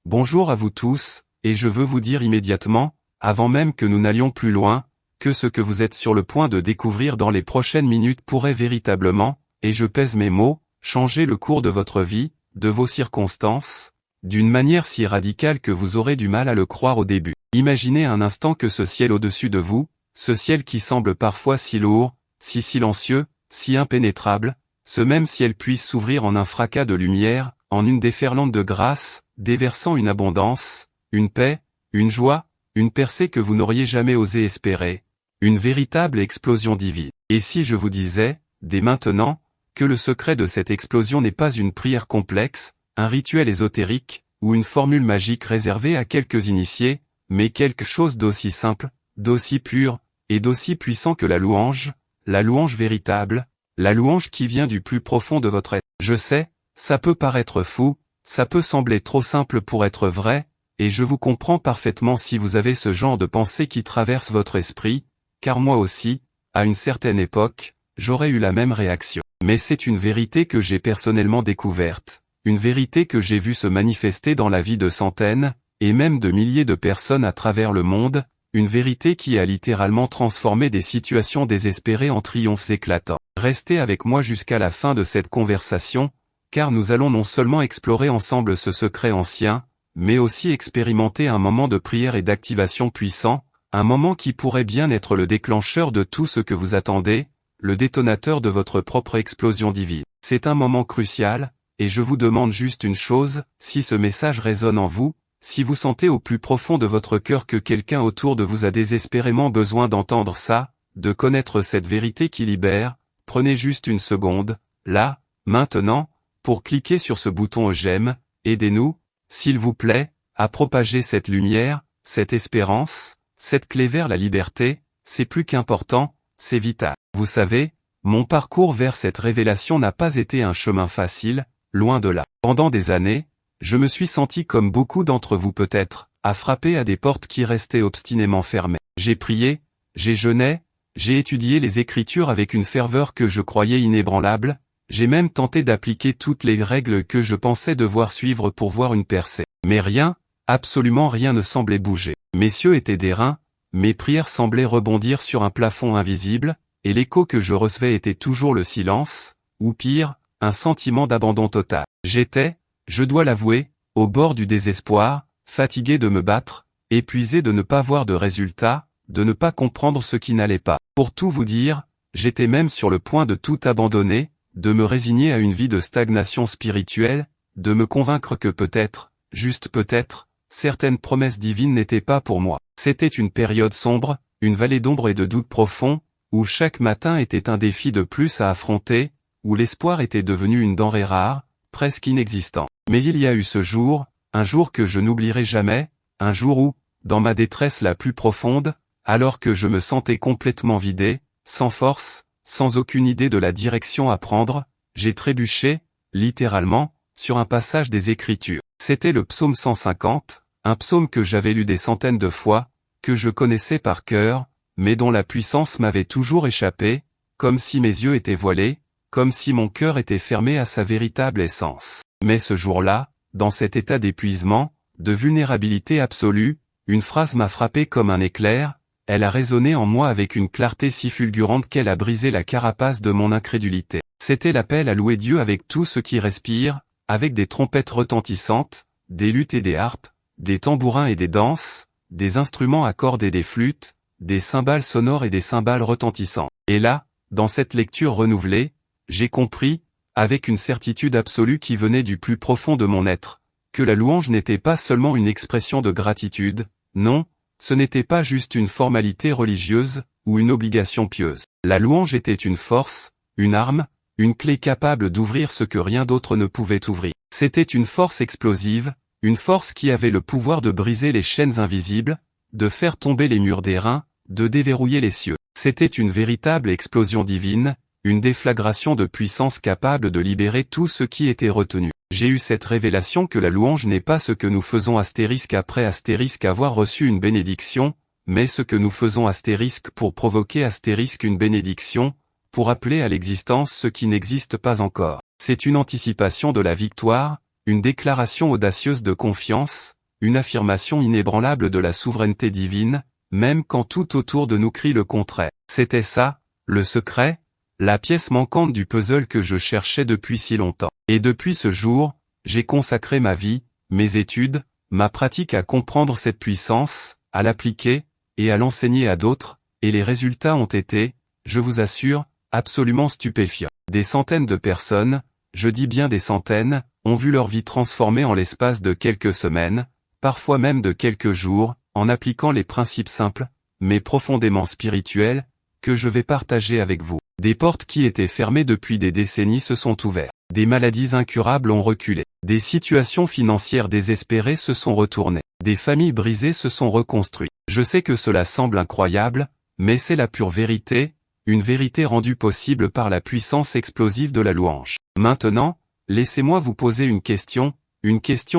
Bonjour à vous tous, et je veux vous dire immédiatement, avant même que nous n'allions plus loin, que ce que vous êtes sur le point de découvrir dans les prochaines minutes pourrait véritablement, et je pèse mes mots, changer le cours de votre vie, de vos circonstances, d'une manière si radicale que vous aurez du mal à le croire au début. Imaginez un instant que ce ciel au-dessus de vous, ce ciel qui semble parfois si lourd, si silencieux, si impénétrable, ce même ciel puisse s'ouvrir en un fracas de lumière, en une déferlante de grâce, déversant une abondance, une paix, une joie, une percée que vous n'auriez jamais osé espérer, une véritable explosion divine. Et si je vous disais, dès maintenant, que le secret de cette explosion n'est pas une prière complexe, un rituel ésotérique, ou une formule magique réservée à quelques initiés, mais quelque chose d'aussi simple, d'aussi pur, et d'aussi puissant que la louange véritable, la louange qui vient du plus profond de votre être. Je sais, ça peut paraître fou, ça peut sembler trop simple pour être vrai, et je vous comprends parfaitement si vous avez ce genre de pensée qui traverse votre esprit, car moi aussi, à une certaine époque, j'aurais eu la même réaction. Mais c'est une vérité que j'ai personnellement découverte, une vérité que j'ai vue se manifester dans la vie de centaines, et même de milliers de personnes à travers le monde, une vérité qui a littéralement transformé des situations désespérées en triomphes éclatants. Restez avec moi jusqu'à la fin de cette conversation, car nous allons non seulement explorer ensemble ce secret ancien, mais aussi expérimenter un moment de prière et d'activation puissant, un moment qui pourrait bien être le déclencheur de tout ce que vous attendez, le détonateur de votre propre explosion divine. C'est un moment crucial, et je vous demande juste une chose, si ce message résonne en vous, si vous sentez au plus profond de votre cœur que quelqu'un autour de vous a désespérément besoin d'entendre ça, de connaître cette vérité qui libère, prenez juste une seconde, là, maintenant, pour cliquer sur ce bouton j'aime, aidez-nous, s'il vous plaît, à propager cette lumière, cette espérance, cette clé vers la liberté, c'est plus qu'important, c'est vital. Vous savez, mon parcours vers cette révélation n'a pas été un chemin facile, loin de là. Pendant des années, je me suis senti comme beaucoup d'entre vous peut-être, à frapper à des portes qui restaient obstinément fermées. J'ai prié, j'ai jeûné, j'ai étudié les Écritures avec une ferveur que je croyais inébranlable, j'ai même tenté d'appliquer toutes les règles que je pensais devoir suivre pour voir une percée. Mais rien, absolument rien ne semblait bouger. Mes cieux étaient d'airain, mes prières semblaient rebondir sur un plafond invisible, et l'écho que je recevais était toujours le silence, ou pire, un sentiment d'abandon total. J'étais, je dois l'avouer, au bord du désespoir, fatigué de me battre, épuisé de ne pas voir de résultats, de ne pas comprendre ce qui n'allait pas. Pour tout vous dire, j'étais même sur le point de tout abandonner, de me résigner à une vie de stagnation spirituelle, de me convaincre que peut-être, juste peut-être, certaines promesses divines n'étaient pas pour moi. C'était une période sombre, une vallée d'ombre et de doute profond, où chaque matin était un défi de plus à affronter, où l'espoir était devenu une denrée rare, presque inexistante. Mais il y a eu ce jour, un jour que je n'oublierai jamais, un jour où, dans ma détresse la plus profonde, alors que je me sentais complètement vidé, sans force, sans aucune idée de la direction à prendre, j'ai trébuché, littéralement, sur un passage des Écritures. C'était le psaume 150, un psaume que j'avais lu des centaines de fois, que je connaissais par cœur, mais dont la puissance m'avait toujours échappé, comme si mes yeux étaient voilés, comme si mon cœur était fermé à sa véritable essence. Mais ce jour-là, dans cet état d'épuisement, de vulnérabilité absolue, une phrase m'a frappé comme un éclair, elle a résonné en moi avec une clarté si fulgurante qu'elle a brisé la carapace de mon incrédulité. C'était l'appel à louer Dieu avec tout ce qui respire, avec des trompettes retentissantes, des luttes et des harpes, des tambourins et des danses, des instruments à cordes et des flûtes, des cymbales sonores et des cymbales retentissants. Et là, dans cette lecture renouvelée, j'ai compris, avec une certitude absolue qui venait du plus profond de mon être, que la louange n'était pas seulement une expression de gratitude, non, ce n'était pas juste une formalité religieuse, ou une obligation pieuse. La louange était une force, une arme, une clé capable d'ouvrir ce que rien d'autre ne pouvait ouvrir. C'était une force explosive, une force qui avait le pouvoir de briser les chaînes invisibles, de faire tomber les murs d'airain, de déverrouiller les cieux. C'était une véritable explosion divine, une déflagration de puissance capable de libérer tout ce qui était retenu. J'ai eu cette révélation que la louange n'est pas ce que nous faisons astérisque après astérisque avoir reçu une bénédiction, mais ce que nous faisons astérisque pour provoquer astérisque une bénédiction, pour appeler à l'existence ce qui n'existe pas encore. C'est une anticipation de la victoire, une déclaration audacieuse de confiance, une affirmation inébranlable de la souveraineté divine, même quand tout autour de nous crie le contraire. C'était ça, le secret, la pièce manquante du puzzle que je cherchais depuis si longtemps. Et depuis ce jour, j'ai consacré ma vie, mes études, ma pratique à comprendre cette puissance, à l'appliquer, et à l'enseigner à d'autres, et les résultats ont été, je vous assure, absolument stupéfiants. Des centaines de personnes, je dis bien des centaines, ont vu leur vie transformée en l'espace de quelques semaines, parfois même de quelques jours, en appliquant les principes simples, mais profondément spirituels, que je vais partager avec vous. Des portes qui étaient fermées depuis des décennies se sont ouvertes. Des maladies incurables ont reculé. Des situations financières désespérées se sont retournées. Des familles brisées se sont reconstruites. Je sais que cela semble incroyable, mais c'est la pure vérité, une vérité rendue possible par la puissance explosive de la louange. Maintenant, laissez-moi vous poser une question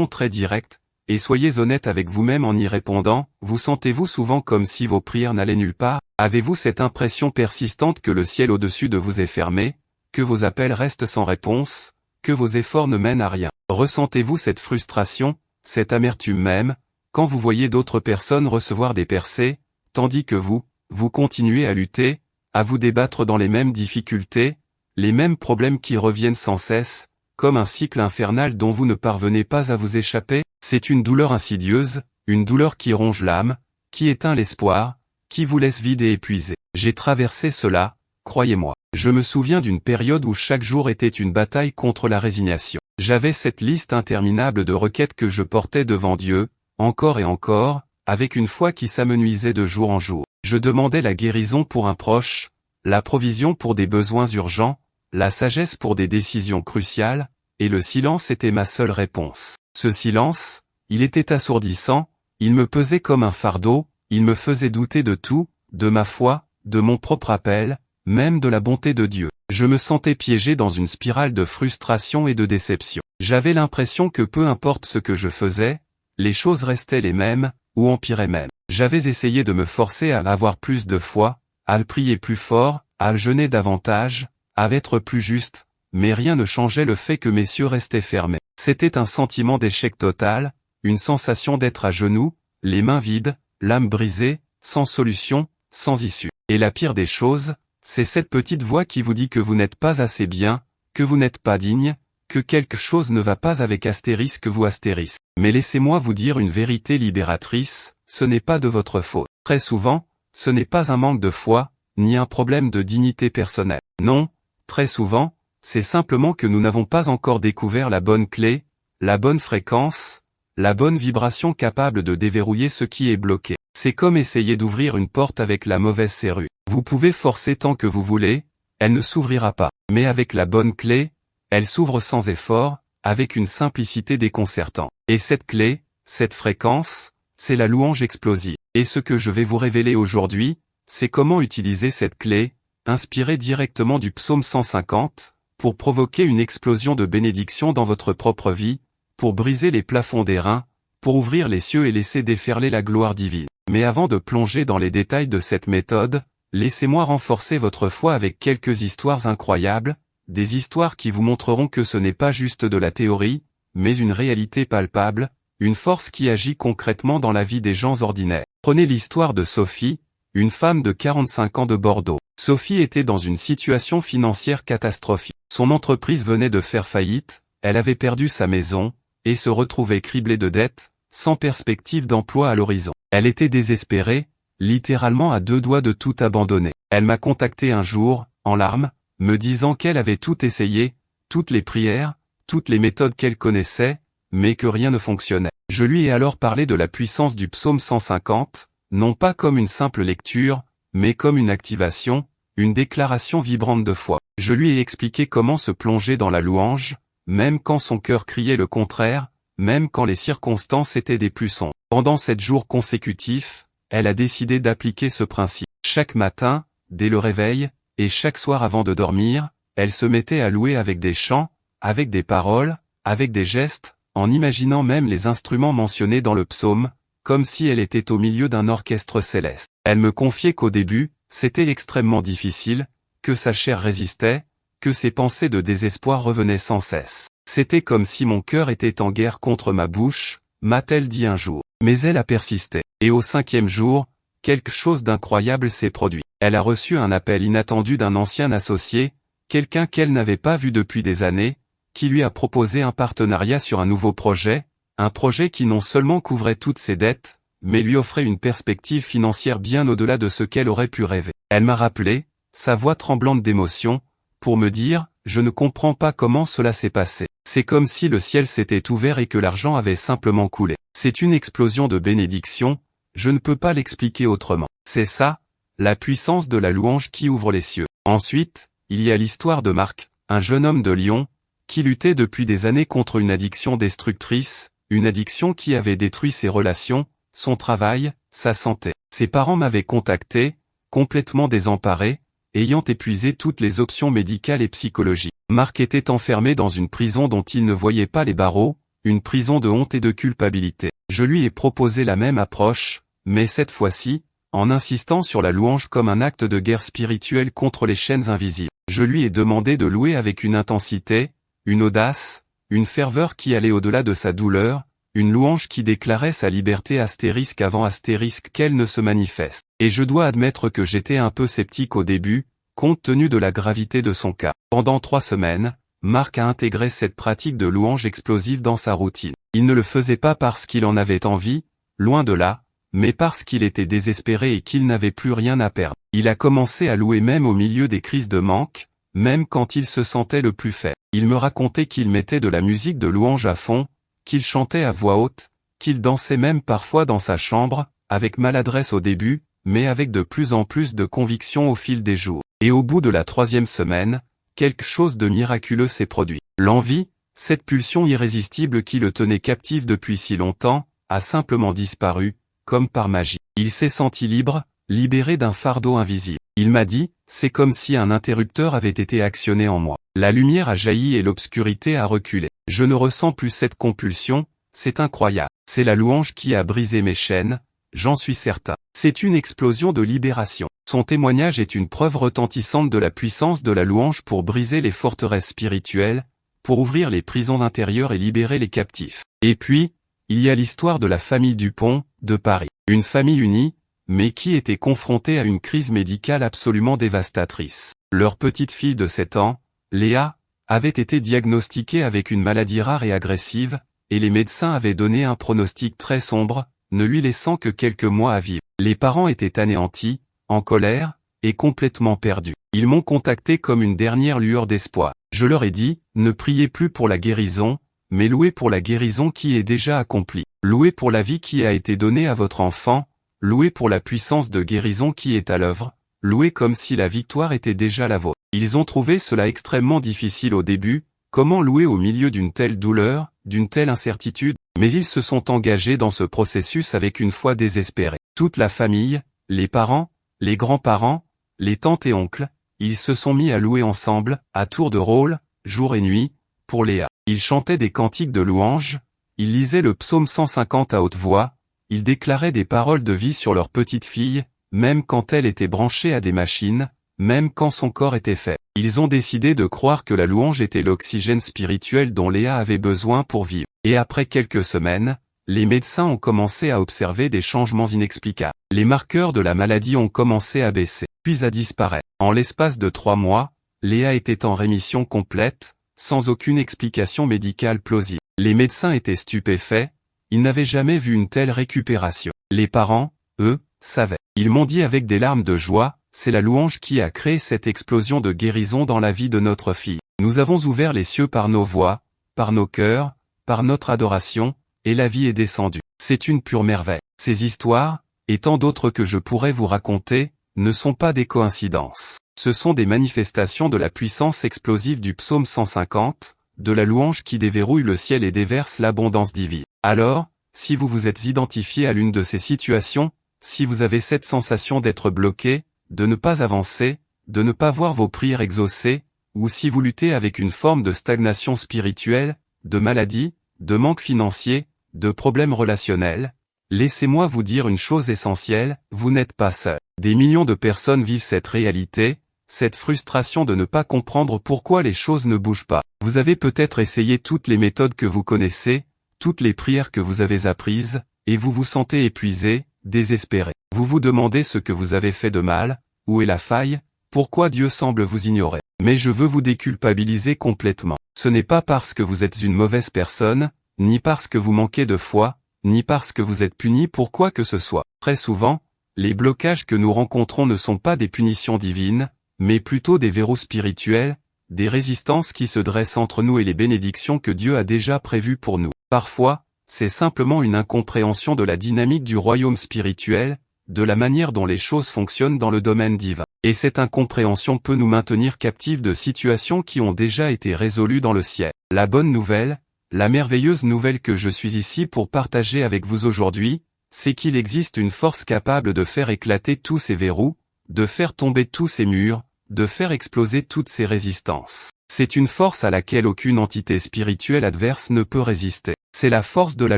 très directe, et soyez honnête avec vous-même en y répondant. Vous sentez-vous souvent comme si vos prières n'allaient nulle part? Avez-vous cette impression persistante que le ciel au-dessus de vous est fermé, que vos appels restent sans réponse, que vos efforts ne mènent à rien? Ressentez-vous cette frustration, cette amertume même, quand vous voyez d'autres personnes recevoir des percées, tandis que vous continuez à lutter, à vous débattre dans les mêmes difficultés, les mêmes problèmes qui reviennent sans cesse, comme un cycle infernal dont vous ne parvenez pas à vous échapper? C'est une douleur insidieuse, une douleur qui ronge l'âme, qui éteint l'espoir, qui vous laisse vide et épuisé. J'ai traversé cela, croyez-moi. Je me souviens d'une période où chaque jour était une bataille contre la résignation. J'avais cette liste interminable de requêtes que je portais devant Dieu, encore et encore, avec une foi qui s'amenuisait de jour en jour. Je demandais la guérison pour un proche, la provision pour des besoins urgents, la sagesse pour des décisions cruciales, et le silence était ma seule réponse. Ce silence, il était assourdissant, il me pesait comme un fardeau, il me faisait douter de tout, de ma foi, de mon propre appel, même de la bonté de Dieu. Je me sentais piégé dans une spirale de frustration et de déception. J'avais l'impression que peu importe ce que je faisais, les choses restaient les mêmes, ou empiraient même. J'avais essayé de me forcer à avoir plus de foi, à prier plus fort, à jeûner davantage, à être plus juste, mais rien ne changeait le fait que mes cieux restaient fermés. C'était un sentiment d'échec total, une sensation d'être à genoux, les mains vides, l'âme brisée, sans solution, sans issue. Et la pire des choses, c'est cette petite voix qui vous dit que vous n'êtes pas assez bien, que vous n'êtes pas digne, que quelque chose ne va pas avec astérisque vous astérisque. Mais laissez-moi vous dire une vérité libératrice, ce n'est pas de votre faute. Très souvent, ce n'est pas un manque de foi, ni un problème de dignité personnelle. Non, très souvent, c'est simplement que nous n'avons pas encore découvert la bonne clé, la bonne fréquence, la bonne vibration capable de déverrouiller ce qui est bloqué. C'est comme essayer d'ouvrir une porte avec la mauvaise serrure. Vous pouvez forcer tant que vous voulez, elle ne s'ouvrira pas. Mais avec la bonne clé, elle s'ouvre sans effort, avec une simplicité déconcertante. Et cette clé, cette fréquence, c'est la louange explosive. Et ce que je vais vous révéler aujourd'hui, c'est comment utiliser cette clé, inspirée directement du psaume 150, pour provoquer une explosion de bénédiction dans votre propre vie, pour briser les plafonds d'airain, pour ouvrir les cieux et laisser déferler la gloire divine. Mais avant de plonger dans les détails de cette méthode, laissez-moi renforcer votre foi avec quelques histoires incroyables, des histoires qui vous montreront que ce n'est pas juste de la théorie, mais une réalité palpable, une force qui agit concrètement dans la vie des gens ordinaires. Prenez l'histoire de Sophie, une femme de 45 ans de Bordeaux. Sophie était dans une situation financière catastrophique. Son entreprise venait de faire faillite, elle avait perdu sa maison, et se retrouvait criblée de dettes, sans perspective d'emploi à l'horizon. Elle était désespérée, littéralement à deux doigts de tout abandonner. Elle m'a contacté un jour, en larmes, me disant qu'elle avait tout essayé, toutes les prières, toutes les méthodes qu'elle connaissait, mais que rien ne fonctionnait. Je lui ai alors parlé de la puissance du psaume 150, non pas comme une simple lecture, mais comme une activation, une déclaration vibrante de foi. Je lui ai expliqué comment se plonger dans la louange, même quand son cœur criait le contraire, même quand les circonstances étaient des plus sombres. Pendant 7 jours consécutifs, elle a décidé d'appliquer ce principe. Chaque matin, dès le réveil, et chaque soir avant de dormir, elle se mettait à louer avec des chants, avec des paroles, avec des gestes, en imaginant même les instruments mentionnés dans le psaume, comme si elle était au milieu d'un orchestre céleste. Elle me confiait qu'au début, c'était extrêmement difficile, que sa chair résistait, que ces pensées de désespoir revenaient sans cesse. C'était comme si mon cœur était en guerre contre ma bouche, m'a-t-elle dit un jour. Mais elle a persisté. Et au 5e jour, quelque chose d'incroyable s'est produit. Elle a reçu un appel inattendu d'un ancien associé, quelqu'un qu'elle n'avait pas vu depuis des années, qui lui a proposé un partenariat sur un nouveau projet, un projet qui non seulement couvrait toutes ses dettes, mais lui offrait une perspective financière bien au-delà de ce qu'elle aurait pu rêver. Elle m'a rappelé, sa voix tremblante d'émotion, pour me dire, je ne comprends pas comment cela s'est passé. C'est comme si le ciel s'était ouvert et que l'argent avait simplement coulé. C'est une explosion de bénédiction, je ne peux pas l'expliquer autrement. C'est ça, la puissance de la louange qui ouvre les cieux. Ensuite, il y a l'histoire de Marc, un jeune homme de Lyon, qui luttait depuis des années contre une addiction destructrice, une addiction qui avait détruit ses relations, son travail, sa santé. Ses parents m'avaient contacté, complètement désemparé, ayant épuisé toutes les options médicales et psychologiques. Marc était enfermé dans une prison dont il ne voyait pas les barreaux, une prison de honte et de culpabilité. Je lui ai proposé la même approche, mais cette fois-ci, en insistant sur la louange comme un acte de guerre spirituelle contre les chaînes invisibles. Je lui ai demandé de louer avec une intensité, une audace, une ferveur qui allait au-delà de sa douleur, une louange qui déclarait sa liberté astérisque avant astérisque qu'elle ne se manifeste. Et je dois admettre que j'étais un peu sceptique au début, compte tenu de la gravité de son cas. Pendant 3 semaines, Marc a intégré cette pratique de louange explosive dans sa routine. Il ne le faisait pas parce qu'il en avait envie, loin de là, mais parce qu'il était désespéré et qu'il n'avait plus rien à perdre. Il a commencé à louer même au milieu des crises de manque, même quand il se sentait le plus faible. Il me racontait qu'il mettait de la musique de louange à fond, qu'il chantait à voix haute, qu'il dansait même parfois dans sa chambre, avec maladresse au début, mais avec de plus en plus de conviction au fil des jours. Et au bout de la 3e semaine, quelque chose de miraculeux s'est produit. L'envie, cette pulsion irrésistible qui le tenait captif depuis si longtemps, a simplement disparu, comme par magie. Il s'est senti libre, libéré d'un fardeau invisible. Il m'a dit, c'est comme si un interrupteur avait été actionné en moi. La lumière a jailli et l'obscurité a reculé. Je ne ressens plus cette compulsion, c'est incroyable. C'est la louange qui a brisé mes chaînes, j'en suis certain. C'est une explosion de libération. Son témoignage est une preuve retentissante de la puissance de la louange pour briser les forteresses spirituelles, pour ouvrir les prisons intérieures et libérer les captifs. Et puis, il y a l'histoire de la famille Dupont, de Paris. Une famille unie, mais qui était confrontée à une crise médicale absolument dévastatrice. Leur petite fille de 7 ans, Léa, avait été diagnostiquée avec une maladie rare et agressive, et les médecins avaient donné un pronostic très sombre, ne lui laissant que quelques mois à vivre. Les parents étaient anéantis, en colère, et complètement perdus. Ils m'ont contacté comme une dernière lueur d'espoir. Je leur ai dit, ne priez plus pour la guérison, mais louez pour la guérison qui est déjà accomplie. Louez pour la vie qui a été donnée à votre enfant, louez pour la puissance de guérison qui est à l'œuvre, louez comme si la victoire était déjà la vôtre. Ils ont trouvé cela extrêmement difficile au début, comment louer au milieu d'une telle douleur, d'une telle incertitude, mais ils se sont engagés dans ce processus avec une foi désespérée. Toute la famille, les parents, les grands-parents, les tantes et oncles, ils se sont mis à louer ensemble, à tour de rôle, jour et nuit, pour Léa. Ils chantaient des cantiques de louange, ils lisaient le psaume 150 à haute voix, ils déclaraient des paroles de vie sur leur petite fille, même quand elle était branchée à des machines, même quand son corps était fait. Ils ont décidé de croire que la louange était l'oxygène spirituel dont Léa avait besoin pour vivre. Et après quelques semaines, les médecins ont commencé à observer des changements inexplicables. Les marqueurs de la maladie ont commencé à baisser, puis à disparaître. En l'espace de 3 mois, Léa était en rémission complète, sans aucune explication médicale plausible. Les médecins étaient stupéfaits, ils n'avaient jamais vu une telle récupération. Les parents, eux, savaient. Ils m'ont dit avec des larmes de joie, c'est la louange qui a créé cette explosion de guérison dans la vie de notre fille. Nous avons ouvert les cieux par nos voix, par nos cœurs, par notre adoration, et la vie est descendue. C'est une pure merveille. Ces histoires, et tant d'autres que je pourrais vous raconter, ne sont pas des coïncidences. Ce sont des manifestations de la puissance explosive du psaume 150, de la louange qui déverrouille le ciel et déverse l'abondance divine. Alors, si vous vous êtes identifié à l'une de ces situations, si vous avez cette sensation d'être bloqué, de ne pas avancer, de ne pas voir vos prières exaucées, ou si vous luttez avec une forme de stagnation spirituelle, de maladie, de manque financier, de problèmes relationnels, laissez-moi vous dire une chose essentielle, vous n'êtes pas seul. Des millions de personnes vivent cette réalité, cette frustration de ne pas comprendre pourquoi les choses ne bougent pas. Vous avez peut-être essayé toutes les méthodes que vous connaissez, toutes les prières que vous avez apprises, et vous vous sentez épuisé, désespéré. Vous vous demandez ce que vous avez fait de mal, où est la faille, pourquoi Dieu semble vous ignorer. Mais je veux vous déculpabiliser complètement. Ce n'est pas parce que vous êtes une mauvaise personne, ni parce que vous manquez de foi, ni parce que vous êtes puni pour quoi que ce soit. Très souvent, les blocages que nous rencontrons ne sont pas des punitions divines, mais plutôt des verrous spirituels, des résistances qui se dressent entre nous et les bénédictions que Dieu a déjà prévues pour nous. Parfois, c'est simplement une incompréhension de la dynamique du royaume spirituel, de la manière dont les choses fonctionnent dans le domaine divin. Et cette incompréhension peut nous maintenir captifs de situations qui ont déjà été résolues dans le ciel. La bonne nouvelle, la merveilleuse nouvelle que je suis ici pour partager avec vous aujourd'hui, c'est qu'il existe une force capable de faire éclater tous ces verrous, de faire tomber tous ces murs, de faire exploser toutes ces résistances. C'est une force à laquelle aucune entité spirituelle adverse ne peut résister. C'est la force de la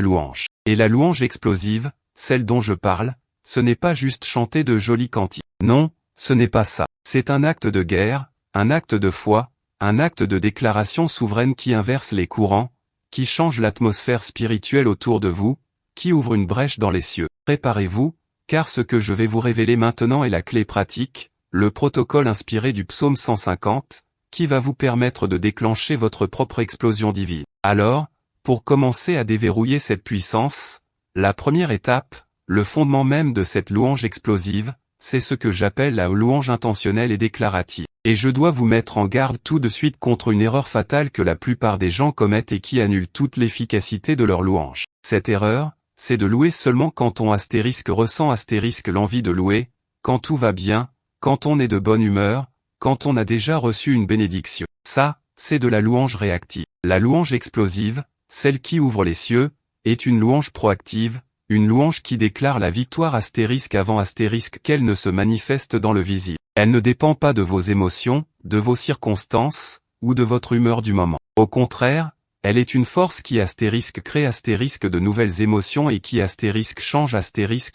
louange. Et la louange explosive, celle dont je parle, ce n'est pas juste chanter de jolis cantiques. Non, ce n'est pas ça. C'est un acte de guerre, un acte de foi, un acte de déclaration souveraine qui inverse les courants, qui change l'atmosphère spirituelle autour de vous, qui ouvre une brèche dans les cieux. Préparez-vous, car ce que je vais vous révéler maintenant est la clé pratique, le protocole inspiré du psaume 150, qui va vous permettre de déclencher votre propre explosion divine. Alors, pour commencer à déverrouiller cette puissance, la première étape, le fondement même de cette louange explosive, c'est ce que j'appelle la louange intentionnelle et déclarative. Et je dois vous mettre en garde tout de suite contre une erreur fatale que la plupart des gens commettent et qui annule toute l'efficacité de leur louange. Cette erreur, c'est de louer seulement quand on ressent l'envie de louer, quand tout va bien, quand on est de bonne humeur, quand on a déjà reçu une bénédiction. Ça, c'est de la louange réactive. La louange explosive, celle qui ouvre les cieux, est une louange proactive, une louange qui déclare la victoire avant qu'elle ne se manifeste dans le visible. Elle ne dépend pas de vos émotions, de vos circonstances, ou de votre humeur du moment. Au contraire, elle est une force qui crée de nouvelles émotions et qui change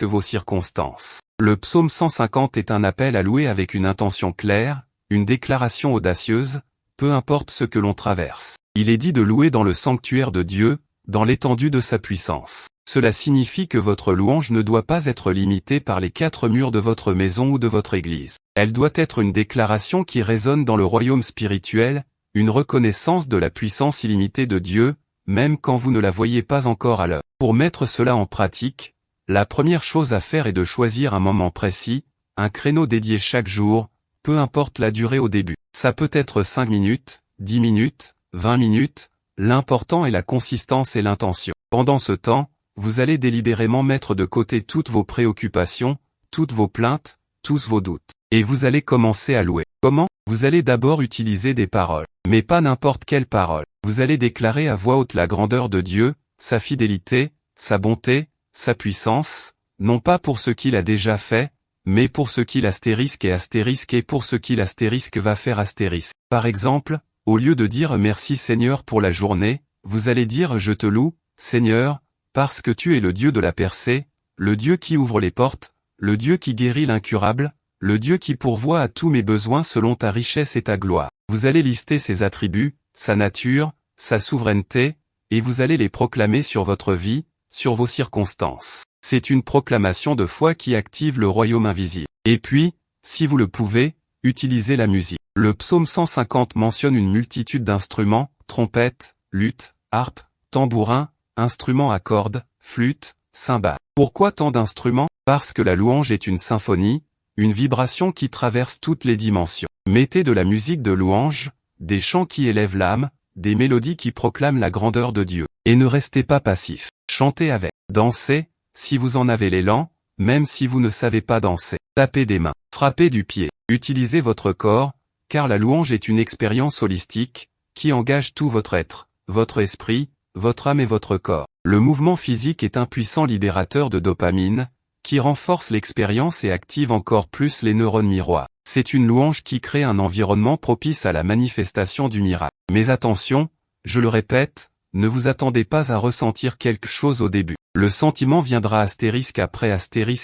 vos circonstances. Le psaume 150 est un appel à louer avec une intention claire, une déclaration audacieuse, peu importe ce que l'on traverse. Il est dit de louer dans le sanctuaire de Dieu, dans l'étendue de sa puissance. Cela signifie que votre louange ne doit pas être limitée par les 4 murs de votre maison ou de votre église. Elle doit être une déclaration qui résonne dans le royaume spirituel, une reconnaissance de la puissance illimitée de Dieu, même quand vous ne la voyez pas encore à l'œuvre. Pour mettre cela en pratique, la première chose à faire est de choisir un moment précis, un créneau dédié chaque jour, peu importe la durée au début. Ça peut être 5 minutes, 10 minutes, 20 minutes, l'important est la consistance et l'intention. Pendant ce temps, vous allez délibérément mettre de côté toutes vos préoccupations, toutes vos plaintes, tous vos doutes. Et vous allez commencer à louer. Comment? Vous allez d'abord utiliser des paroles. Mais pas n'importe quelles paroles. Vous allez déclarer à voix haute la grandeur de Dieu, sa fidélité, sa bonté, sa puissance, non pas pour ce qu'il a déjà fait, mais pour ce qu'il et pour ce qu'il va faire . Par exemple, au lieu de dire merci Seigneur pour la journée, vous allez dire je te loue, Seigneur, parce que tu es le Dieu de la percée, le Dieu qui ouvre les portes, le Dieu qui guérit l'incurable, le Dieu qui pourvoit à tous mes besoins selon ta richesse et ta gloire. Vous allez lister ses attributs, sa nature, sa souveraineté, et vous allez les proclamer sur votre vie, sur vos circonstances. C'est une proclamation de foi qui active le royaume invisible. Et puis, si vous le pouvez, utilisez la musique. Le psaume 150 mentionne une multitude d'instruments, trompettes, luttes, harpes, tambourins, instruments à cordes, flûtes, cymbales. Pourquoi tant d'instruments? Parce que la louange est une symphonie, une vibration qui traverse toutes les dimensions. Mettez de la musique de louange, des chants qui élèvent l'âme, des mélodies qui proclament la grandeur de Dieu. Et ne restez pas passif. Chantez avec. Dansez, si vous en avez l'élan, même si vous ne savez pas danser. Tapez des mains. Frappez du pied. Utilisez votre corps, car la louange est une expérience holistique, qui engage tout votre être, votre esprit, votre âme et votre corps. Le mouvement physique est un puissant libérateur de dopamine, qui renforce l'expérience et active encore plus les neurones miroirs. C'est une louange qui crée un environnement propice à la manifestation du miracle. Mais attention, je le répète, ne vous attendez pas à ressentir quelque chose au début. Le sentiment viendra après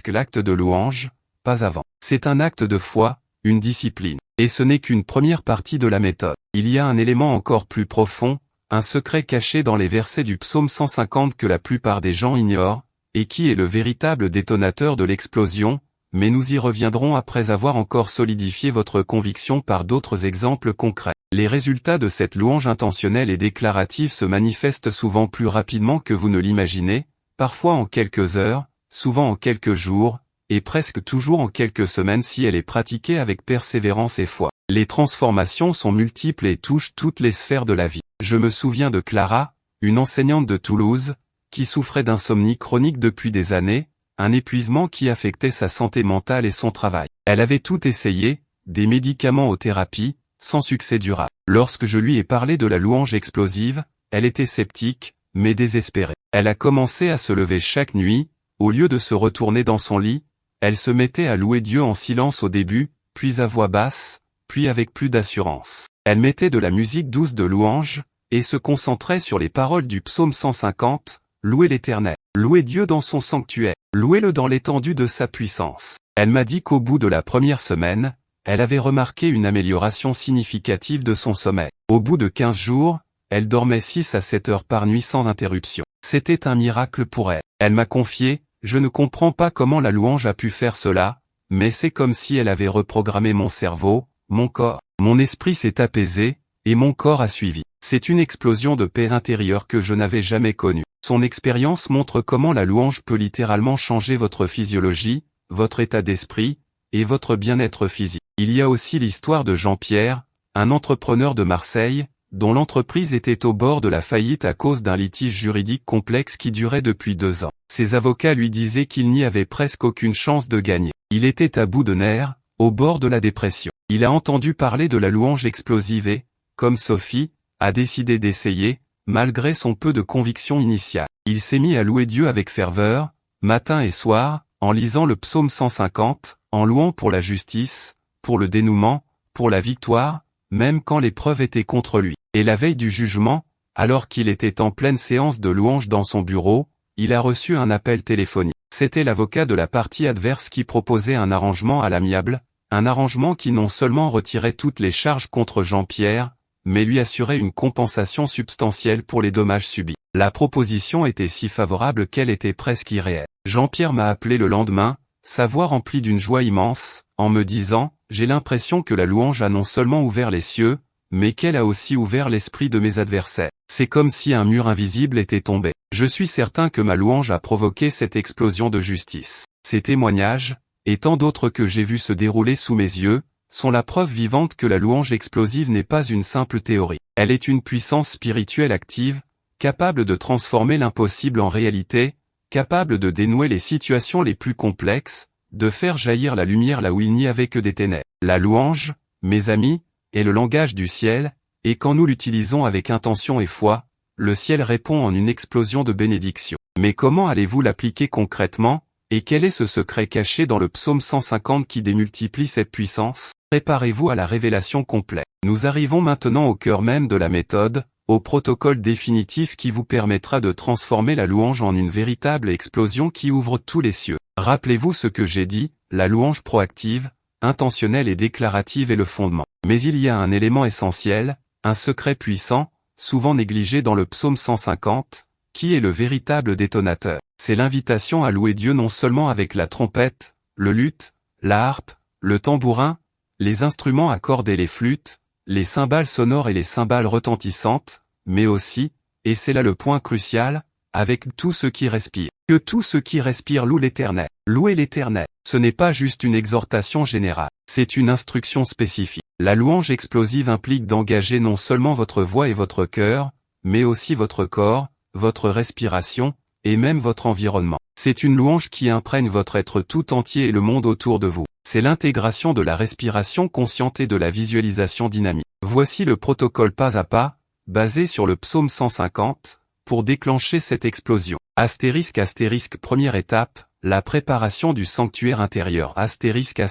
l'acte de louange, pas avant. C'est un acte de foi, une discipline. Et ce n'est qu'une première partie de la méthode. Il y a un élément encore plus profond, un secret caché dans les versets du psaume 150 que la plupart des gens ignorent, et qui est le véritable détonateur de l'explosion, mais nous y reviendrons après avoir encore solidifié votre conviction par d'autres exemples concrets. Les résultats de cette louange intentionnelle et déclarative se manifestent souvent plus rapidement que vous ne l'imaginez, parfois en quelques heures, souvent en quelques jours, et presque toujours en quelques semaines si elle est pratiquée avec persévérance et foi. Les transformations sont multiples et touchent toutes les sphères de la vie. Je me souviens de Clara, une enseignante de Toulouse, qui souffrait d'insomnie chronique depuis des années, un épuisement qui affectait sa santé mentale et son travail. Elle avait tout essayé, des médicaments aux thérapies, sans succès durable. Lorsque je lui ai parlé de la louange explosive, elle était sceptique, mais désespérée. Elle a commencé à se lever chaque nuit, au lieu de se retourner dans son lit, elle se mettait à louer Dieu en silence au début, puis à voix basse, puis avec plus d'assurance. Elle mettait de la musique douce de louange, et se concentrait sur les paroles du psaume 150, « Louez l'Éternel, louez Dieu dans son sanctuaire, louez-le dans l'étendue de sa puissance ». Elle m'a dit qu'au bout de la première semaine, elle avait remarqué une amélioration significative de son sommeil. Au bout de 15 jours, elle dormait 6 à 7 heures par nuit sans interruption. C'était un miracle pour elle. Elle m'a confié, « Je ne comprends pas comment la louange a pu faire cela, mais c'est comme si elle avait reprogrammé mon cerveau, mon corps. Mon esprit s'est apaisé, et mon corps a suivi. C'est une explosion de paix intérieure que je n'avais jamais connue. » Son expérience montre comment la louange peut littéralement changer votre physiologie, votre état d'esprit, et votre bien-être physique. Il y a aussi l'histoire de Jean-Pierre, un entrepreneur de Marseille, dont l'entreprise était au bord de la faillite à cause d'un litige juridique complexe qui durait depuis 2 ans. Ses avocats lui disaient qu'il n'y avait presque aucune chance de gagner. Il était à bout de nerfs, au bord de la dépression. Il a entendu parler de la louange explosive et, comme Sophie, a décidé d'essayer, malgré son peu de conviction initiale. Il s'est mis à louer Dieu avec ferveur, matin et soir, en lisant le psaume 150, en louant pour la justice, pour le dénouement, pour la victoire, même quand l'épreuve était contre lui. Et la veille du jugement, alors qu'il était en pleine séance de louange dans son bureau, il a reçu un appel téléphonique. C'était l'avocat de la partie adverse qui proposait un arrangement à l'amiable, un arrangement qui non seulement retirait toutes les charges contre Jean-Pierre, mais lui assurait une compensation substantielle pour les dommages subis. La proposition était si favorable qu'elle était presque irréelle. Jean-Pierre m'a appelé le lendemain, sa voix remplie d'une joie immense, en me disant « J'ai l'impression que la louange a non seulement ouvert les cieux, mais qu'elle a aussi ouvert l'esprit de mes adversaires. C'est comme si un mur invisible était tombé. Je suis certain que ma louange a provoqué cette explosion de justice. » Ces témoignages, et tant d'autres que j'ai vus se dérouler sous mes yeux, sont la preuve vivante que la louange explosive n'est pas une simple théorie. Elle est une puissance spirituelle active, capable de transformer l'impossible en réalité, capable de dénouer les situations les plus complexes, de faire jaillir la lumière là où il n'y avait que des ténèbres. La louange, mes amis, est le langage du ciel, et quand nous l'utilisons avec intention et foi, le ciel répond en une explosion de bénédictions. Mais comment allez-vous l'appliquer concrètement, et quel est ce secret caché dans le psaume 150 qui démultiplie cette puissance? Préparez-vous à la révélation complète. Nous arrivons maintenant au cœur même de la méthode, au protocole définitif qui vous permettra de transformer la louange en une véritable explosion qui ouvre tous les cieux. Rappelez-vous ce que j'ai dit, la louange proactive, intentionnelle et déclarative est le fondement. Mais il y a un élément essentiel, un secret puissant, souvent négligé dans le psaume 150, qui est le véritable détonateur. C'est l'invitation à louer Dieu non seulement avec la trompette, le luth, la harpe, le tambourin, les instruments à cordes et les flûtes, les cymbales sonores et les cymbales retentissantes, mais aussi, et c'est là le point crucial, avec tout ce qui respire. Que tout ce qui respire loue l'Éternel. Louez l'Éternel. Ce n'est pas juste une exhortation générale, c'est une instruction spécifique. La louange explosive implique d'engager non seulement votre voix et votre cœur, mais aussi votre corps, votre respiration, et même votre environnement. C'est une louange qui imprègne votre être tout entier et le monde autour de vous. C'est l'intégration de la respiration consciente et de la visualisation dynamique. Voici le protocole pas à pas, basé sur le psaume 150, pour déclencher cette explosion. Astérisque. Première étape, la préparation du sanctuaire intérieur. Astérisque.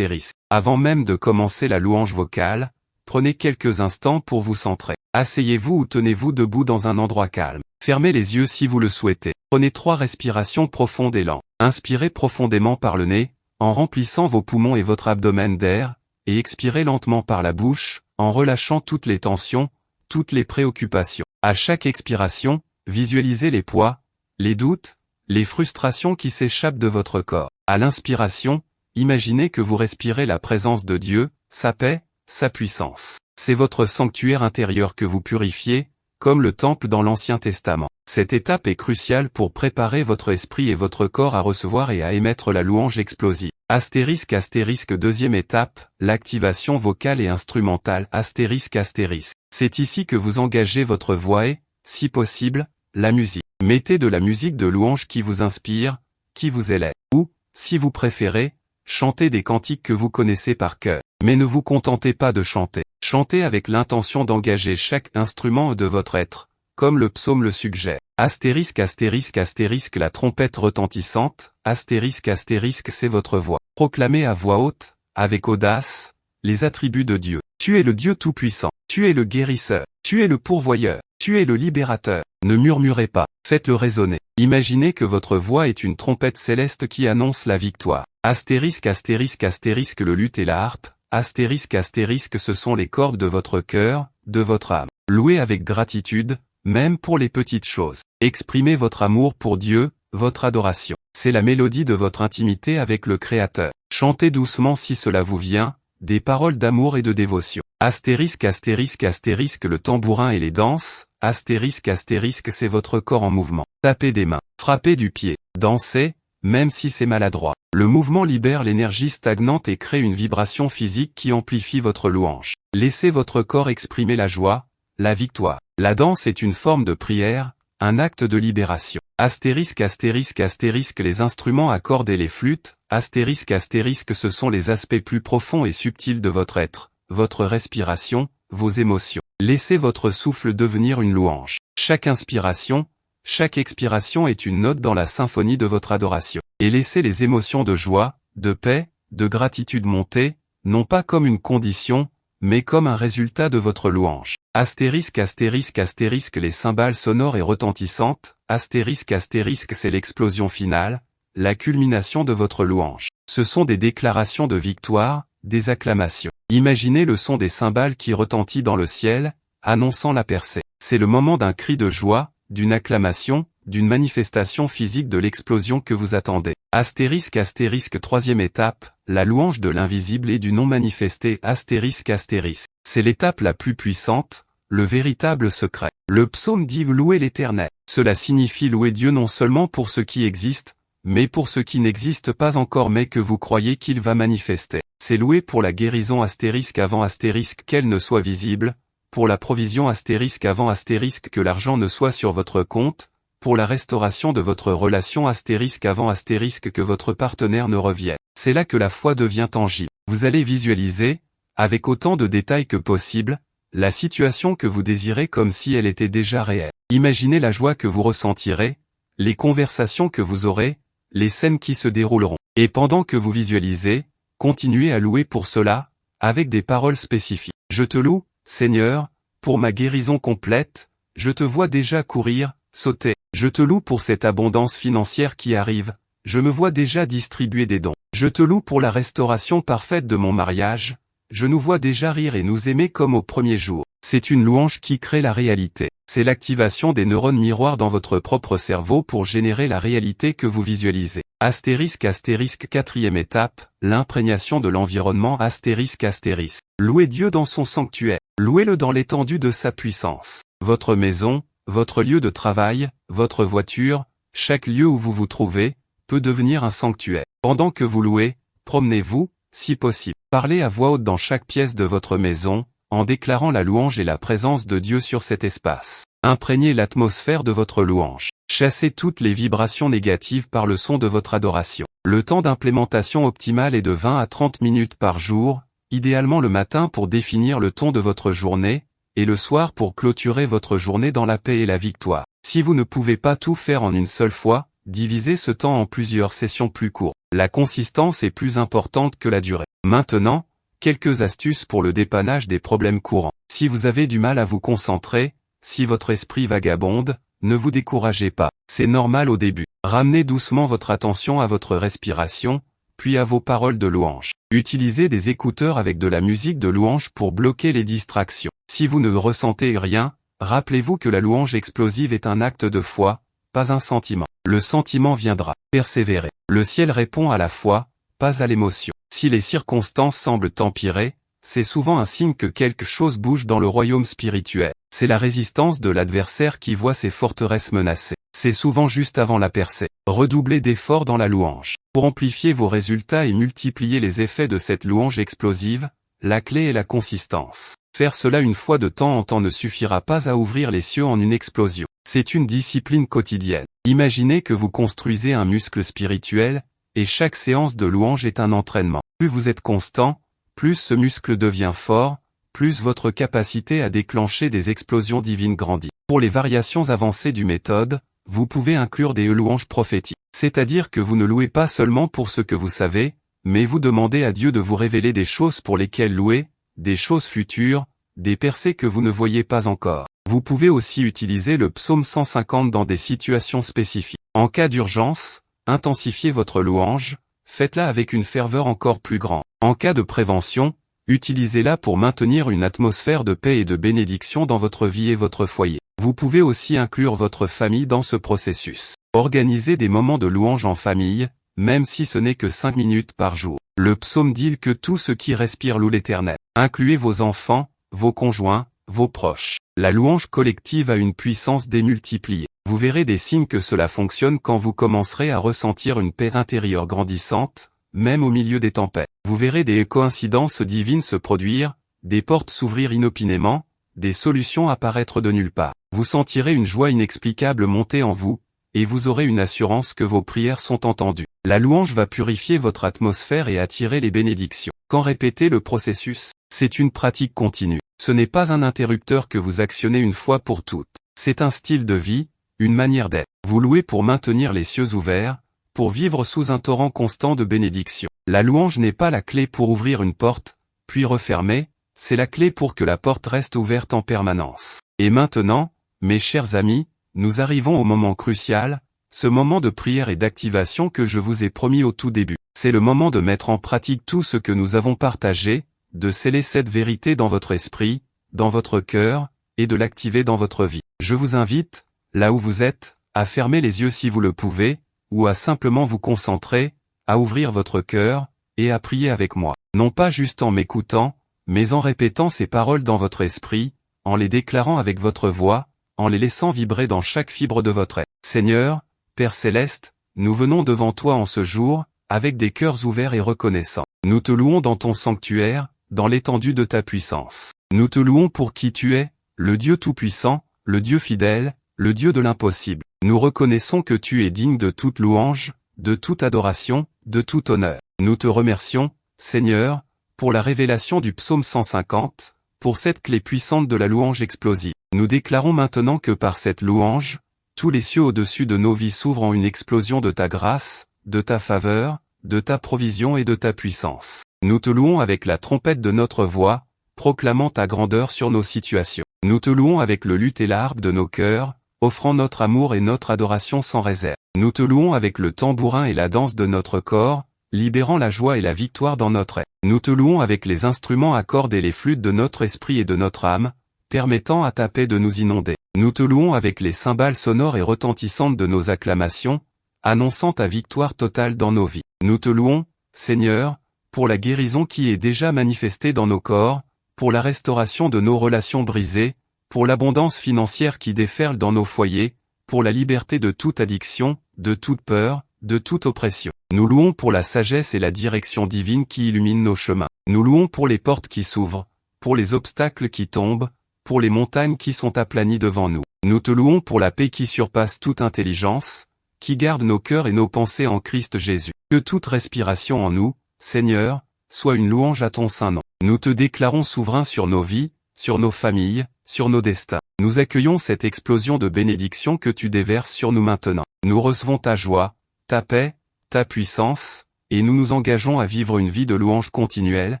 Avant même de commencer la louange vocale, prenez quelques instants pour vous centrer. Asseyez-vous ou tenez-vous debout dans un endroit calme. Fermez les yeux si vous le souhaitez. Prenez 3 respirations profondes et lentes. Inspirez profondément par le nez, en remplissant vos poumons et votre abdomen d'air, et expirez lentement par la bouche, en relâchant toutes les tensions, toutes les préoccupations. À chaque expiration, visualisez les poids, les doutes, les frustrations qui s'échappent de votre corps. À l'inspiration, imaginez que vous respirez la présence de Dieu, sa paix, sa puissance. C'est votre sanctuaire intérieur que vous purifiez, comme le temple dans l'Ancien Testament. Cette étape est cruciale pour préparer votre esprit et votre corps à recevoir et à émettre la louange explosive. Astérisque astérisque deuxième étape, l'activation vocale et instrumentale astérisque astérisque. C'est ici que vous engagez votre voix et, si possible, la musique. Mettez de la musique de louange qui vous inspire, qui vous élève. Ou, si vous préférez, chantez des cantiques que vous connaissez par cœur. Mais ne vous contentez pas de chanter. Chantez avec l'intention d'engager chaque instrument de votre être, comme le psaume le suggère. Astérisque astérisque astérisque la trompette retentissante, astérisque astérisque c'est votre voix. Proclamez à voix haute, avec audace, les attributs de Dieu. Tu es le Dieu tout-puissant, tu es le guérisseur, tu es le pourvoyeur, tu es le libérateur. Ne murmurez pas, faites-le résonner. Imaginez que votre voix est une trompette céleste qui annonce la victoire. Astérisque astérisque astérisque le luth et la harpe, astérisque astérisque ce sont les cordes de votre cœur, de votre âme. Louez avec gratitude, même pour les petites choses. Exprimez votre amour pour Dieu, votre adoration. C'est la mélodie de votre intimité avec le Créateur. Chantez doucement si cela vous vient, des paroles d'amour et de dévotion. Astérisque astérisque astérisque le tambourin et les danses, astérisque astérisque c'est votre corps en mouvement. Tapez des mains, frappez du pied, dansez, même si c'est maladroit. Le mouvement libère l'énergie stagnante et crée une vibration physique qui amplifie votre louange. Laissez votre corps exprimer la joie, la victoire. La danse est une forme de prière, un acte de libération. Astérisque astérisque astérisque les instruments à cordes et les flûtes, astérisque astérisque ce sont les aspects plus profonds et subtils de votre être, votre respiration, vos émotions. Laissez votre souffle devenir une louange. Chaque inspiration, chaque expiration est une note dans la symphonie de votre adoration. Et laissez les émotions de joie, de paix, de gratitude monter, non pas comme une condition, mais comme un résultat de votre louange. Astérisque astérisque astérisque les cymbales sonores et retentissantes, astérisque astérisque c'est l'explosion finale, la culmination de votre louange. Ce sont des déclarations de victoire, des acclamations. Imaginez le son des cymbales qui retentit dans le ciel, annonçant la percée. C'est le moment d'un cri de joie, d'une acclamation, d'une manifestation physique de l'explosion que vous attendez. Astérisque astérisque troisième étape, la louange de l'invisible et du non manifesté astérisque astérisque. C'est l'étape la plus puissante, le véritable secret. Le psaume dit louer l'Éternel. Cela signifie louer Dieu non seulement pour ce qui existe, mais pour ce qui n'existe pas encore mais que vous croyez qu'il va manifester. C'est louer pour la guérison astérisque avant astérisque qu'elle ne soit visible, pour la provision astérisque avant astérisque que l'argent ne soit sur votre compte, pour la restauration de votre relation astérisque avant astérisque que votre partenaire ne revienne. C'est là que la foi devient tangible. Vous allez visualiser, avec autant de détails que possible, la situation que vous désirez comme si elle était déjà réelle. Imaginez la joie que vous ressentirez, les conversations que vous aurez, les scènes qui se dérouleront. Et pendant que vous visualisez, continuez à louer pour cela, avec des paroles spécifiques. Je te loue, Seigneur, pour ma guérison complète, je te vois déjà courir, sauter. Je te loue pour cette abondance financière qui arrive, je me vois déjà distribuer des dons. Je te loue pour la restauration parfaite de mon mariage, je nous vois déjà rire et nous aimer comme au premier jour. C'est une louange qui crée la réalité. C'est l'activation des neurones miroirs dans votre propre cerveau pour générer la réalité que vous visualisez. Astérisque astérisque quatrième étape, l'imprégnation de l'environnement astérisque astérisque. Louez Dieu dans son sanctuaire. Louez-le dans l'étendue de sa puissance. Votre maison, votre lieu de travail, votre voiture, chaque lieu où vous vous trouvez, peut devenir un sanctuaire. Pendant que vous louez, promenez-vous, si possible. Parlez à voix haute dans chaque pièce de votre maison, en déclarant la louange et la présence de Dieu sur cet espace. Imprégnez l'atmosphère de votre louange. Chassez toutes les vibrations négatives par le son de votre adoration. Le temps d'implémentation optimal est de 20 à 30 minutes par jour, idéalement le matin pour définir le ton de votre journée, et le soir pour clôturer votre journée dans la paix et la victoire. Si vous ne pouvez pas tout faire en une seule fois, divisez ce temps en plusieurs sessions plus courtes. La consistance est plus importante que la durée. Maintenant, quelques astuces pour le dépannage des problèmes courants. Si vous avez du mal à vous concentrer, si votre esprit vagabonde, ne vous découragez pas. C'est normal au début. Ramenez doucement votre attention à votre respiration, puis à vos paroles de louange. Utilisez des écouteurs avec de la musique de louange pour bloquer les distractions. Si vous ne ressentez rien, rappelez-vous que la louange explosive est un acte de foi, pas un sentiment. Le sentiment viendra. Persévérez. Le ciel répond à la foi, pas à l'émotion. Si les circonstances semblent empirer, c'est souvent un signe que quelque chose bouge dans le royaume spirituel. C'est la résistance de l'adversaire qui voit ses forteresses menacées. C'est souvent juste avant la percée. Redoublez d'efforts dans la louange. Pour amplifier vos résultats et multiplier les effets de cette louange explosive, la clé est la consistance. Faire cela une fois de temps en temps ne suffira pas à ouvrir les cieux en une explosion. C'est une discipline quotidienne. Imaginez que vous construisez un muscle spirituel, et chaque séance de louange est un entraînement. Plus vous êtes constant, plus ce muscle devient fort, plus votre capacité à déclencher des explosions divines grandit. Pour les variations avancées du méthode, vous pouvez inclure des louanges prophétiques. C'est-à-dire que vous ne louez pas seulement pour ce que vous savez, mais vous demandez à Dieu de vous révéler des choses pour lesquelles louer, des choses futures, des percées que vous ne voyez pas encore. Vous pouvez aussi utiliser le psaume 150 dans des situations spécifiques. En cas d'urgence, intensifiez votre louange, faites-la avec une ferveur encore plus grande. En cas de prévention, utilisez-la pour maintenir une atmosphère de paix et de bénédiction dans votre vie et votre foyer. Vous pouvez aussi inclure votre famille dans ce processus. Organisez des moments de louange en famille, même si ce n'est que 5 minutes par jour. Le psaume dit que tout ce qui respire loue l'Éternel. Incluez vos enfants, vos conjoints, vos proches. La louange collective a une puissance démultipliée. Vous verrez des signes que cela fonctionne quand vous commencerez à ressentir une paix intérieure grandissante, même au milieu des tempêtes. Vous verrez des coïncidences divines se produire, des portes s'ouvrir inopinément, des solutions apparaître de nulle part. Vous sentirez une joie inexplicable monter en vous, et vous aurez une assurance que vos prières sont entendues. La louange va purifier votre atmosphère et attirer les bénédictions. Quand répétez le processus, c'est une pratique continue. Ce n'est pas un interrupteur que vous actionnez une fois pour toutes. C'est un style de vie, une manière d'être. Vous louez pour maintenir les cieux ouverts, pour vivre sous un torrent constant de bénédictions. La louange n'est pas la clé pour ouvrir une porte, puis refermer, c'est la clé pour que la porte reste ouverte en permanence. Et maintenant, mes chers amis, nous arrivons au moment crucial, ce moment de prière et d'activation que je vous ai promis au tout début. C'est le moment de mettre en pratique tout ce que nous avons partagé, de sceller cette vérité dans votre esprit, dans votre cœur, et de l'activer dans votre vie. Je vous invite, là où vous êtes, à fermer les yeux si vous le pouvez, ou à simplement vous concentrer, à ouvrir votre cœur, et à prier avec moi. Non pas juste en m'écoutant, mais en répétant ces paroles dans votre esprit, en les déclarant avec votre voix, en les laissant vibrer dans chaque fibre de votre être. Seigneur, Père Céleste, nous venons devant toi en ce jour, avec des cœurs ouverts et reconnaissants. Nous te louons dans ton sanctuaire, dans l'étendue de ta puissance. Nous te louons pour qui tu es, le Dieu tout-puissant, le Dieu fidèle, le Dieu de l'impossible. Nous reconnaissons que tu es digne de toute louange, de toute adoration, de tout honneur. Nous te remercions, Seigneur, pour la révélation du psaume 150, pour cette clé puissante de la louange explosive. Nous déclarons maintenant que par cette louange, tous les cieux au-dessus de nos vies s'ouvrent en une explosion de ta grâce, de ta faveur, de ta provision et de ta puissance. Nous te louons avec la trompette de notre voix, proclamant ta grandeur sur nos situations. Nous te louons avec le luth et la harpe de nos cœurs, offrant notre amour et notre adoration sans réserve. Nous te louons avec le tambourin et la danse de notre corps, libérant la joie et la victoire dans notre être. Nous te louons avec les instruments à cordes et les flûtes de notre esprit et de notre âme, permettant à ta paix de nous inonder. Nous te louons avec les cymbales sonores et retentissantes de nos acclamations, annonçant ta victoire totale dans nos vies. Nous te louons, Seigneur, pour la guérison qui est déjà manifestée dans nos corps, pour la restauration de nos relations brisées, pour l'abondance financière qui déferle dans nos foyers, pour la liberté de toute addiction, de toute peur, de toute oppression. Nous louons pour la sagesse et la direction divine qui illuminent nos chemins. Nous louons pour les portes qui s'ouvrent, pour les obstacles qui tombent, pour les montagnes qui sont aplanies devant nous. Nous te louons pour la paix qui surpasse toute intelligence, qui garde nos cœurs et nos pensées en Christ Jésus. Que toute respiration en nous, Seigneur, soit une louange à ton saint nom. Nous te déclarons souverain sur nos vies, sur nos familles, sur nos destins. Nous accueillons cette explosion de bénédiction que tu déverses sur nous maintenant. Nous recevons ta joie, ta paix, ta puissance, et nous nous engageons à vivre une vie de louange continuelle,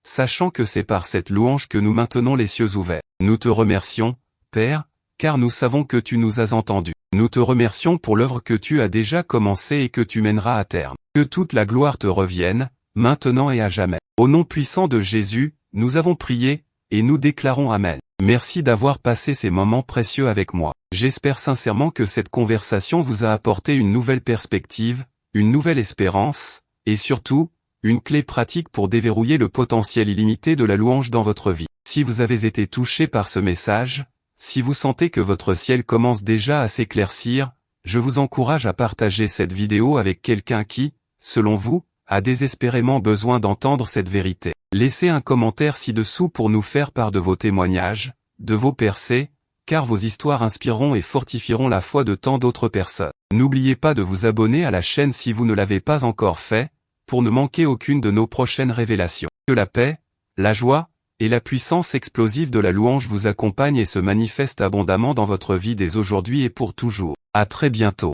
sachant que c'est par cette louange que nous maintenons les cieux ouverts. Nous te remercions, Père, car nous savons que tu nous as entendus. Nous te remercions pour l'œuvre que tu as déjà commencée et que tu mèneras à terme. Que toute la gloire te revienne, maintenant et à jamais. Au nom puissant de Jésus, nous avons prié, et nous déclarons Amen. Merci d'avoir passé ces moments précieux avec moi. J'espère sincèrement que cette conversation vous a apporté une nouvelle perspective, une nouvelle espérance, et surtout, une clé pratique pour déverrouiller le potentiel illimité de la louange dans votre vie. Si vous avez été touché par ce message, si vous sentez que votre ciel commence déjà à s'éclaircir, je vous encourage à partager cette vidéo avec quelqu'un qui, selon vous, a désespérément besoin d'entendre cette vérité. Laissez un commentaire ci-dessous pour nous faire part de vos témoignages, de vos percées, car vos histoires inspireront et fortifieront la foi de tant d'autres personnes. N'oubliez pas de vous abonner à la chaîne si vous ne l'avez pas encore fait, pour ne manquer aucune de nos prochaines révélations. Que la paix, la joie, et la puissance explosive de la louange vous accompagnent et se manifestent abondamment dans votre vie dès aujourd'hui et pour toujours. À très bientôt.